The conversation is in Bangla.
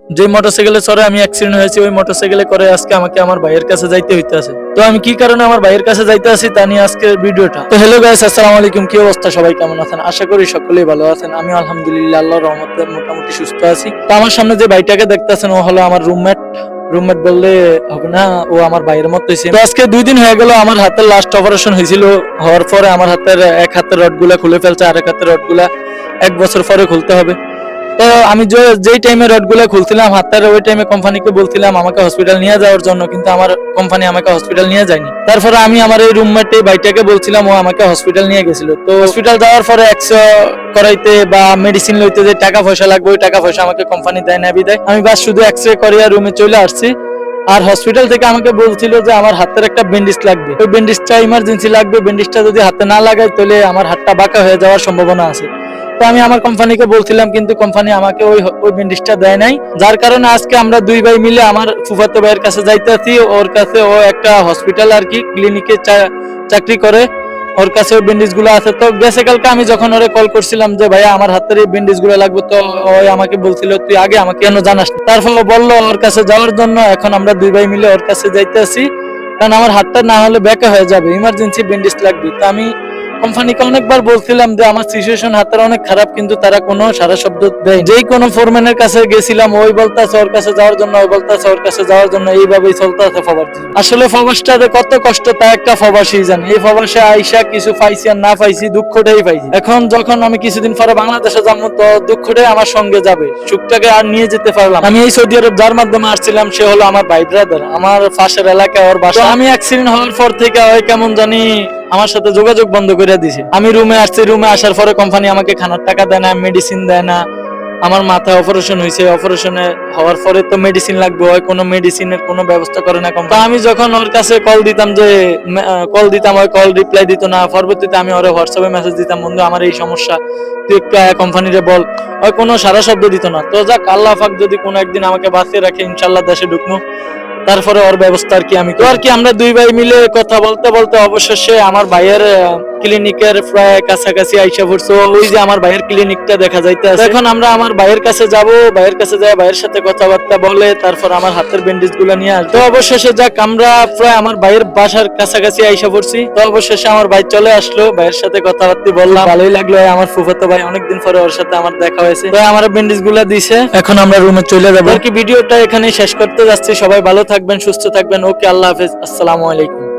যে মোটরসাইকেলে চড়ে আমি অ্যাক্সিডেন্ট হয়েছি ওই মোটরসাইকেলে করে আজকে আমাকে আমার ভাইয়ের কাছে যাইতে হইতেছে। তো আমি কি কারণে আমার ভাইয়ের কাছে যাইতে আছি তা নিয়ে আজকের ভিডিওটা। তো হ্যালো গাইস, আসসালামু আলাইকুম। কি অবস্থা, সবাই কেমন আছেন? আশা করি সকলেই ভালো আছেন। আমি আলহামদুলিল্লাহ আল্লাহর রহমতে মোটামুটি সুস্থ আছি। তো আমার সামনে যে ভাইটাকে দেখতেছেন ও হলো আমার রুমমেট বললে হবে না, ও আমার ভাইয়ের মতোই সেম। তো আজকে 2 দিন হয়ে গেল আমার হাতের লাস্ট অপারেশন হয়েছিল। হওয়ার পরে আমার হাতের এক হাতের রডগুলা খুলে ফেলছে, আরেক হাতের রডগুলা 1 বছর পরে খুলতে হবে। তো আমি যেই টাইমে রডগুলা খুলছিলাম হাতের, ওই টাইমে কোম্পানিকে বলছিলাম আমাকে হসপিটাল নিয়ে যাওয়ার জন্য, কিন্তু আমার কোম্পানি আমাকে হসপিটাল নিয়ে যায়নি। তারপরে আমি আমার এই রুমমেটে ভাইটাকে বলছিলাম, ও আমাকে হসপিটাল নিয়ে গেছিল। তো হসপিটাল যাওয়ার পরে এক্সরে করাইতে বা মেডিসিন লইতে যে টাকা পয়সা লাগবে ওই টাকা পয়সা আমাকে কোম্পানি দেয় না বিদায় আমি বাস শুধু এক্সরে করিয়া রুমে চলে আসছি। আর হসপিটাল থেকে আমাকে বলছিল যে আমার হাতের একটা ব্যান্ডেজ লাগবে, ওই ব্যান্ডেজটা ইমার্জেন্সি লাগবে। ব্যান্ডেজটা যদি হাতে না লাগাই তাহলে আমার হাতটা বাঁকা হয়ে যাওয়ার সম্ভাবনা আছে। তো আমি আমার কোম্পানিকে বলছিলাম, কিন্তু কোম্পানি আমাকে ওই ব্যান্ডেজটা দেয় নাই। যার কারণে আজকে আমরা 2 ভাই মিলে আমার ফুফাতো ভাইয়ের কাছে যাইতেছি। ওর কাছে ও একটা হসপিটাল আর কি ক্লিনিকে চাকরি করে, ওর কাছে ওই ব্যান্ডেজ গুলো আছে। তো গেছে কালকে আমি যখন ওরে কল করছিলাম যে ভাইয়া আমার হাতের এই ব্যান্ডেজ গুলো লাগবে, তো ওই আমাকে বলছিল তুই আগে আমাকে কেন জানাস। তারপর বললো ওর কাছে যাওয়ার জন্য। এখন আমরা 2 ভাই মিলে ওর কাছে যাইতেছি, কারণ আমার হাতটা না হলে ব্যাকা হয়ে যাবে, ইমার্জেন্সি ব্যান্ডেজ লাগবে। তো আমি কোম্পানিকে অনেকবার বলছিলাম যে আমার সিচুয়েশন হাতের অনেক খারাপ, কিন্তু তারা কোনো সারা শব্দ দেয়। যেই কোনো ফোরম্যানের কাছে গেছিলাম ওই বলতাছে ওর কাছে যাওয়ার জন্য, ওই বলতাছে ওর কাছে যাওয়ার জন্য, এইভাবেই চলতেছে প্রবাস। আসলে প্রবাসটাতে কত কষ্ট তা একটা প্রবাসী জানে। এই প্রবাসে আইসা কিছু পাইছি আর না পাইছি, দুঃখটাই পাইছি। এখন যখন আমি কিছুদিন পরে বাংলাদেশে যাবো, তো দুঃখটাই আমার সঙ্গে যাবে, সুখটাকে আর নিয়ে যেতে পারলাম। আমি এই সৌদি আরব যার মাধ্যমে আসছিলাম সে হলো আমার ভাই ব্রাদার, আমার পাশের এলাকায় ওর বাসা। আমি অ্যাক্সিডেন্ট হওয়ার পর থেকে ওই কেমন জানি আমার সাথে যোগাযোগ বন্ধ করে দিছে। আমি রুমে আসছি, রুমে আসার পরে কোম্পানি আমাকে খানার টাকা দেয় না, মেডিসিন দেয় না। আমার মাথায় অপারেশন হয়েছে, অপারেশনে হওয়ার পরে তো মেডিসিন লাগবে, হয় কোনো মেডিসিনের কোনো ব্যবস্থা করে না কোম্পানি। আমি যখন ওর কাছে কল দিতাম ওই কল রিপ্লাই দিত না। পরবর্তীতে আমি ওর হোয়াটসঅ্যাপে মেসেজ দিতাম, বন্ধু আমার এই সমস্যা, তুই কোম্পানিরে বল, ওই কোনো সারা শব্দ দিত না। তো যাক, আল্লাহ পাক যদি কোনো একদিন আমাকে বাঁচিয়ে রাখে ইনশাল্লাহ দেশে ঢুকবো, তারপরে ওর ব্যবস্থা আর কি আমি তো আর কি। আমরা 2 ভাই মিলে কথা বলতে বলতে অবশেষে আমার ভাইয়ের ক্লিনিকের প্রায় কাছাকাছি আইসা পড়ছে। ওই যে আমার ভাইয়ের ক্লিনিকটা দেখা যাইতে আছে। এখন আমরা আমার ভাইয়ের কাছে যাব, ভাইয়ের কাছে যাই ভাইয়ের সাথে কথাবার্তা বলে তারপর আমার হাতের ব্যান্ডেজ গুলো নিয়ে আসবো। তো অবশেষে যাক, আমরা প্রায় আমার ভাইয়ের বাসার কাছাকাছি আইসা পড়ছি। তো অবশেষে আমার ভাই চলে আসলো, ভাইয়ের সাথে কথাবার্তা বললাম, ভালোই লাগলো। আমার ফুফাতো ভাই, অনেকদিন পরে ওর সাথে আমার দেখা হয়েছে। তো আমার ব্যান্ডেজ গুলা দিছে, এখন আমরা রুমে চলে যাবো আর কি। ভিডিওটা এখানে শেষ করতে যাচ্ছি। সবাই ভালো থাকবেন, সুস্থ থাকবেন। ওকে, আল্লাহ হাফেজ, আসসালামু আলাইকুম।